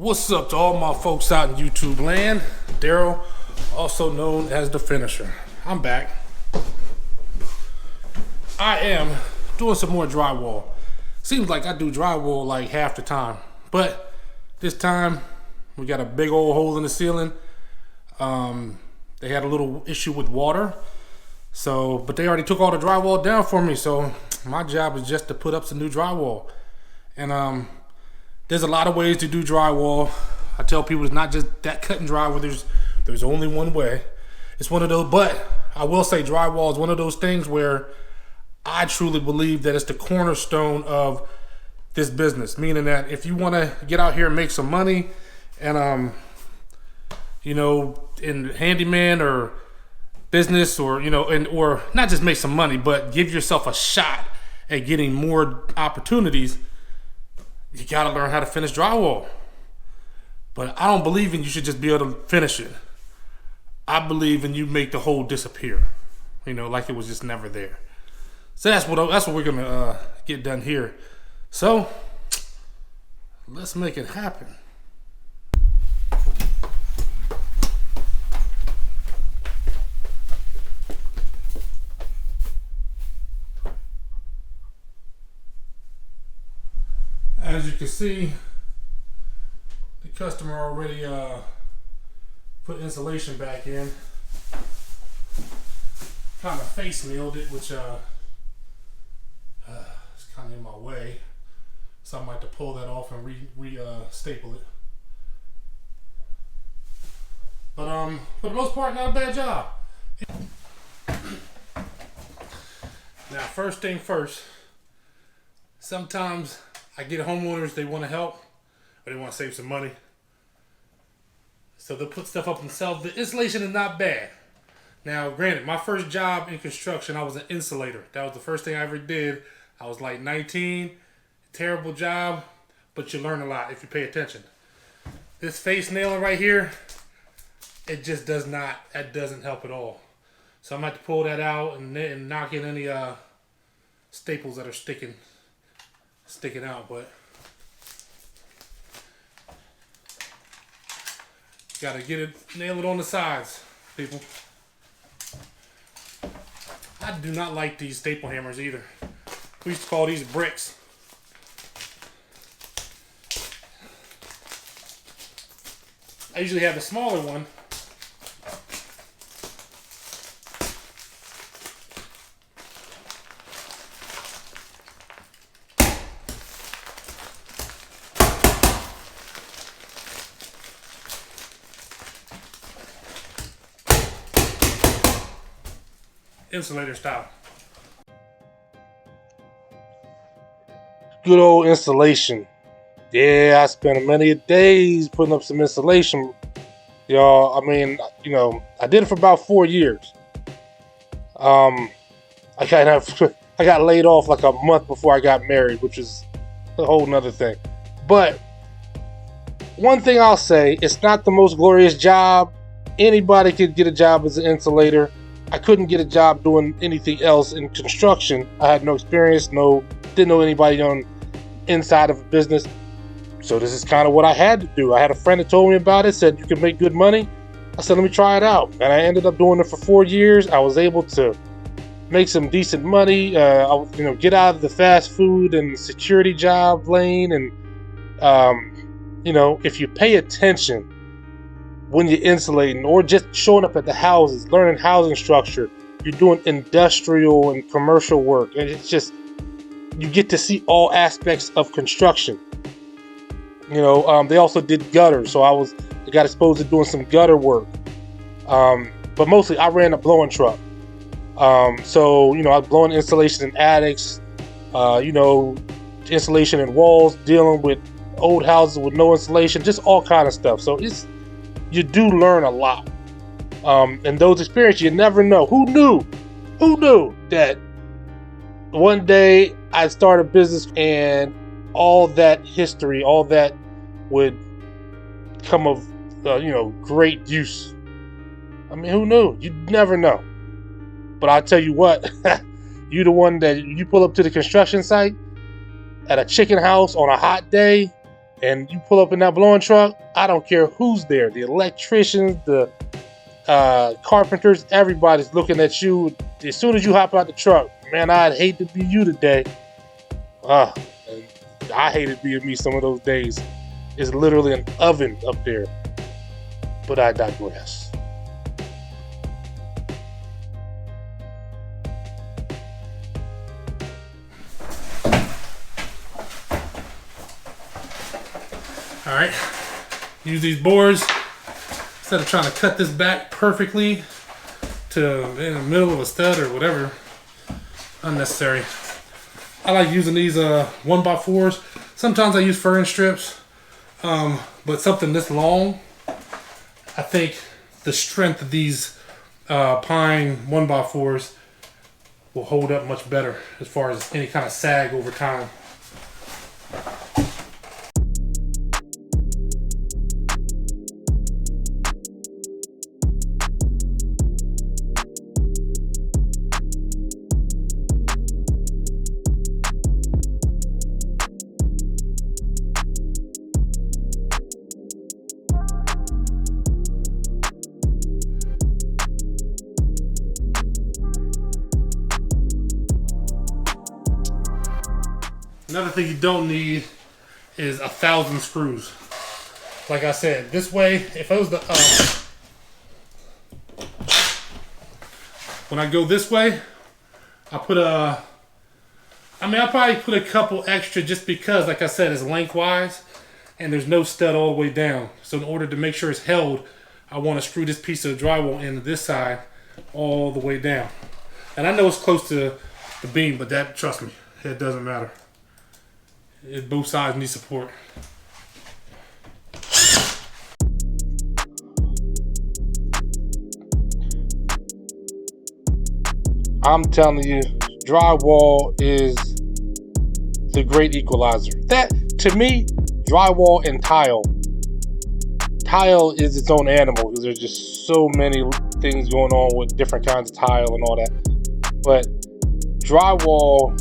What's up to all my folks out in YouTube land? Daryl, also known as the Finisher. I'm back. I am doing some more drywall. Seems like I do drywall like half the time, but this time we got a big old hole in the ceiling. They had a little issue with water, but they already took all the drywall down for me, so my job is just to put up some new drywall. And there's a lot of ways to do drywall. I tell people it's not just that cut and dry where there's only one way. It's one of those, but I will say drywall is one of those things where I truly believe that it's the cornerstone of this business. Meaning that if you want to get out here and make some money and in handyman or business or or not just make some money, but give yourself a shot at getting more opportunities, you got to learn how to finish drywall. But I don't believe in you should just be able to finish it. I believe in you make the hole disappear, like it was just never there. So that's what we're gonna get done here. So let's make it happen. As you can see, the customer already put insulation back in. Kind of face nailed it, which is kind of in my way. So I might have to pull that off and staple it. But for the most part, not a bad job. Now, first thing first, sometimes I get homeowners, they want to help, or they want to save some money. So they'll put stuff up themselves. The insulation is not bad. Now, granted, my first job in construction, I was an insulator. That was the first thing I ever did. I was like 19. Terrible job, but you learn a lot if you pay attention. This face nailing right here, it just doesn't help at all. So I'm going to have to pull that out and knock in any staples that are sticking out, but gotta nail it on the sides, people. I do not like these staple hammers either. We used to call these bricks. I usually have the smaller one. Insulator style. Good old insulation. Yeah, I spent many days putting up some insulation. Y'all, I mean, I did it for about 4 years. I got laid off like a month before I got married, which is a whole nother thing. But one thing I'll say, it's not the most glorious job. Anybody could get a job as an insulator. I couldn't get a job doing anything else in construction. I had no experience, didn't know anybody on inside of a business. So this is kind of what I had to do. I had a friend that told me about it, said you can make good money. I said, let me try it out. And I ended up doing it for 4 years. I was able to make some decent money, get out of the fast food and security job lane. And, if you pay attention when you're insulating or just showing up at the houses, learning housing structure, you're doing industrial and commercial work. And it's just, you get to see all aspects of construction. They also did gutters. So I got exposed to doing some gutter work. But mostly I ran a blowing truck. I was blowing insulation in attics, insulation in walls, dealing with old houses with no insulation, just all kind of stuff. So you do learn a lot. And those experiences, you never know. Who knew that one day I'd start a business and all that history, all that would come of, great use. I mean, who knew? You'd never know. But I'll tell you what, you the one that you pull up to the construction site at a chicken house on a hot day, And you pull up in that blowing truck, I don't care who's there. The electricians, the carpenters, everybody's looking at you. As soon as you hop out the truck, man, I'd hate to be you today. I hated being me some of those days. It's literally an oven up there. But I digress. All right, use these boards instead of trying to cut this back perfectly to in the middle of a stud or whatever. Unnecessary. I like using these 1x4s. Sometimes I use furring strips, but something this long, I think the strength of these pine 1x4s will hold up much better as far as any kind of sag over time. Another thing you don't need is 1,000 screws. Like I said, this way, if I was the when I go this way, I put I'll probably put a couple extra just because, like I said, it's lengthwise and there's no stud all the way down. So in order to make sure it's held, I want to screw this piece of drywall into this side all the way down. And I know it's close to the beam, but that, trust me, it doesn't matter. Both sides need support. I'm telling you, drywall is the great equalizer. That, to me, drywall and tile. Tile is its own animal because there's just so many things going on with different kinds of tile and all that. But drywall,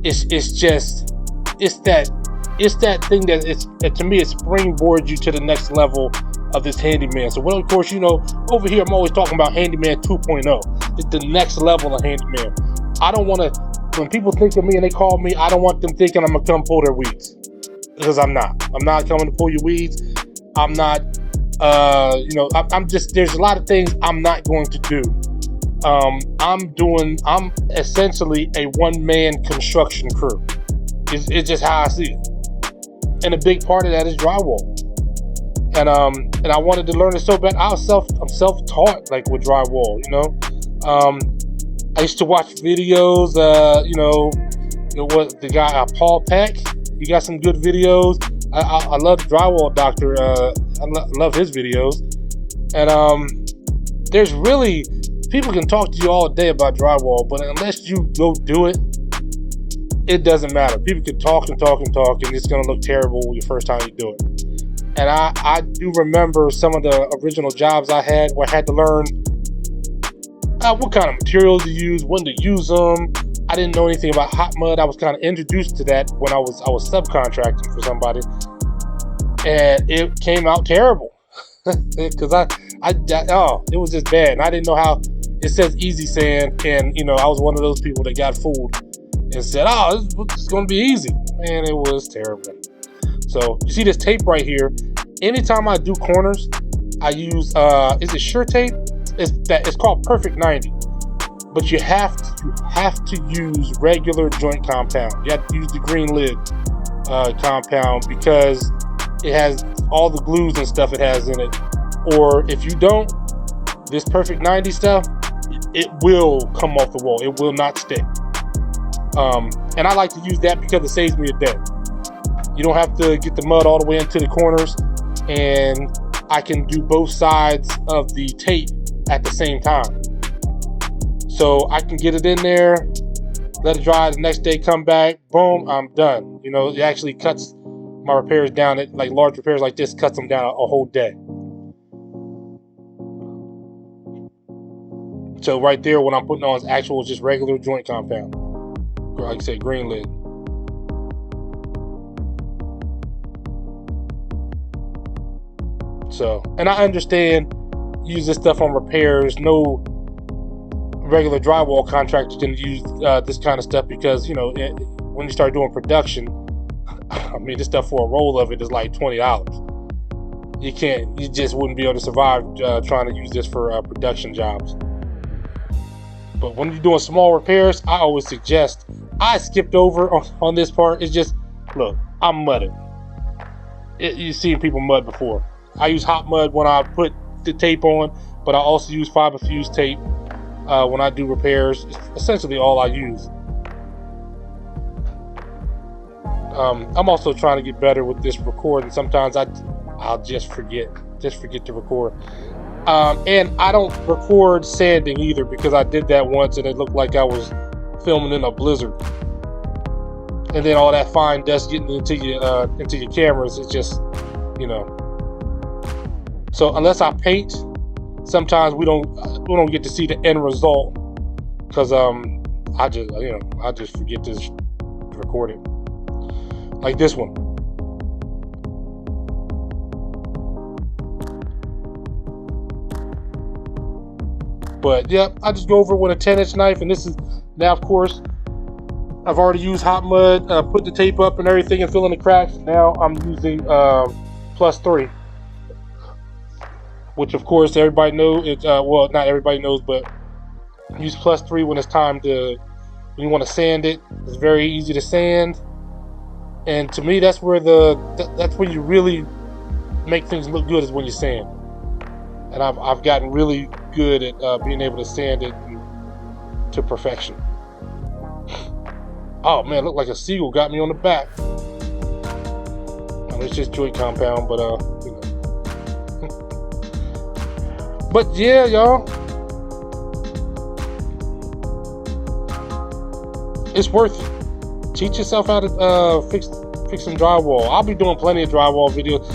it's that thing that to me it springboards you to the next level of this Handyman. So, well, of course, you know, over here I'm always talking about Handyman 2.0. It's the next level of Handyman. I don't want to, when people think of me and they call me, I don't want them thinking I'm gonna come pull their weeds, because I'm not. I'm not coming to pull your weeds. I'm not. I'm just. There's a lot of things I'm not going to do. I'm essentially a one-man construction crew. It's just how I see it. And a big part of that is drywall. And I wanted to learn it so bad. I'm self-taught, like, with drywall, you know. I used to watch videos, what the guy, Paul Peck, he got some good videos. I love Drywall Doctor. I love his videos. And there's really, people can talk to you all day about drywall, but unless you go do it, it doesn't matter. People can talk and talk and talk, and it's going to look terrible the first time you do it. And I do remember some of the original jobs I had where I had to learn what kind of materials to use, when to use them. I didn't know anything about hot mud. I was kind of introduced to that when I was subcontracting for somebody, and it came out terrible because it was just bad. And I didn't know how. It says easy sand, and I was one of those people that got fooled and said, "Oh, this is going to be easy." Man, it was terrible. So you see this tape right here. Anytime I do corners, I use is it Sure Tape? It's called Perfect 90. But you have to use regular joint compound. You have to use the green lid compound because it has all the glues and stuff it has in it. Or if you don't, this Perfect 90 stuff, it will come off the wall. It will not stick. And I like to use that because it saves me a day. You don't have to get the mud all the way into the corners, and I can do both sides of the tape at the same time. So I can get it in there, let it dry, the next day come back, boom, I'm done. It actually cuts my repairs down. Like large repairs like this, cuts them down a whole day. So right there, what I'm putting on is actual, just regular joint compound. Like I said, green lid. So, and I understand use this stuff on repairs. No regular drywall contractor can use this kind of stuff because, you know, when you start doing production, I mean, this stuff for a roll of it is like $20. You just wouldn't be able to survive trying to use this for production jobs. But when you're doing small repairs, I always suggest, I skipped over on this part. It's just, look, I'm mudding. You've seen people mud before. I use hot mud when I put the tape on, but I also use fiber fused tape when I do repairs. It's essentially all I use. I'm also trying to get better with this recording. Sometimes I'll just forget to record. And I don't record sanding either, because I did that once and it looked like I was filming in a blizzard. And then all that fine dust getting into your cameras, it's just, you know. So unless I paint, sometimes we don't get to see the end result, because I just forget to record it. Like this one. But yeah, I just go over with a 10-inch knife, and this is now, of course, I've already used hot mud, put the tape up and everything and fill in the cracks. Now I'm using +3, which of course everybody knows. It's well, not everybody knows, but use +3 when it's time when you want to sand it. It's very easy to sand, and to me, that's where you really make things look good, is when you sand. And I've gotten really good at being able to sand it to perfection. Oh man, looked like a seagull got me on the back. It's just joint compound, but you know. But yeah, y'all, it's worth it. Teach yourself how to fix some drywall. I'll be doing plenty of drywall videos,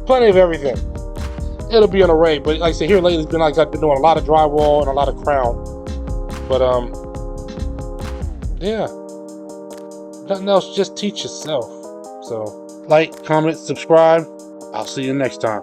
plenty of everything. It'll be an array, but like I said, here lately it's been like I've been doing a lot of drywall and a lot of crown. But yeah, nothing else, just teach yourself. So like, comment, subscribe. I'll see you next time.